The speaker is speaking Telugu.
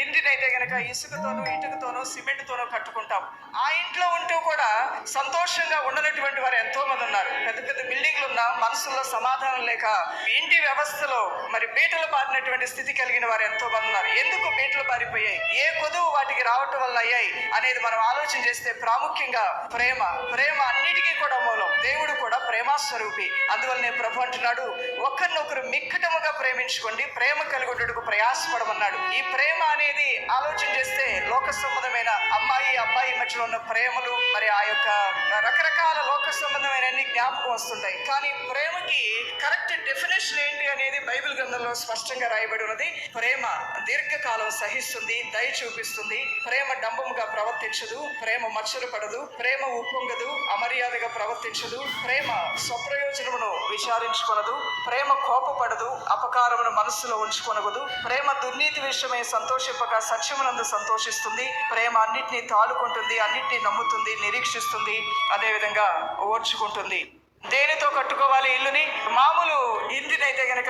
ఇంటినైతే గనక ఇసుకతోనూ ఇటుకతోనూ సిమెంట్తోనూ కట్టుకుంటాం. ఆ ఇంట్లో ఉంటూ కూడా సంతోషంగా ఉండనటువంటి వారు ఎంతో మంది ఉన్నారు. పెద్ద పెద్ద బిల్డింగ్లు ఉన్న మనసులో సమాధానం లేక ఇంటి వ్యవస్థలో మరి బీటలు బారినటువంటి స్థితి కలిగిన వారు ఎంతో మంది ఉన్నారు. ఎందుకు బీటలు బారిపోయాయి, ఏ కొదువు వాటికి రావటం వల్ల అయ్యాయి అనేది మనం ఆలోచన చేస్తే ప్రాముఖ్యంగా ప్రేమ అన్నిటికీ కూడా మూలం. దేవుడు కూడా ప్రేమ స్వరూపి. అందువల్లనే ప్రభు అంటున్నాడు, ఒకరినొకరు మిక్కటముగా ప్రేమించుకోండి, ప్రేమ కలుగుటకు ప్రయాసపడమన్నాడు. ఈ ప్రేమ అనేది ఆలోచన చేస్తే లోక సంబంధమైన అమ్మాయి అబ్బాయి మధ్యలో ఉన్న ప్రేమలు మరి ఆ యొక్క రకరకాల లోక సంబంధమైన జ్ఞాపకం వస్తుంటాయి. కానీ ప్రేమకి కరెక్ట్ డెఫినేషన్ ఏంటి అనేది బైబిల్ గ్రంథంలో స్పష్టంగా రాయబడి ఉన్నది. ప్రేమ దీర్ఘకాలం సహిస్తుంది, దయ చూపిస్తుంది, ప్రేమ డంబముగా ప్రవర్తించదు, ప్రేమ మచ్చలు పడదు, ప్రేమ ఉప్పొంగదు, అమర్యాదగా ప్రవర్తించదు, ప్రేమ స్వప్రయోజనమును విచారించుకొనదు, ప్రేమ కోపపడదు, అపకారమును మనస్సులో ఉంచుకొనగదు, ప్రేమ దుర్నీతి విషయమై సంతోషింపక సత్యమునందు సంతోషిస్తుంది, ప్రేమ అన్నిటినీ తాలుకుంటుంది, అన్నిటినీ నమ్ముతుంది, నిరీక్షిస్తుంది, అదేవిధంగా ఓర్చుకుంటుంది. దేనితో కట్టుకోవాలి ఇల్లుని? మామూలు ఇంటినైతే గనక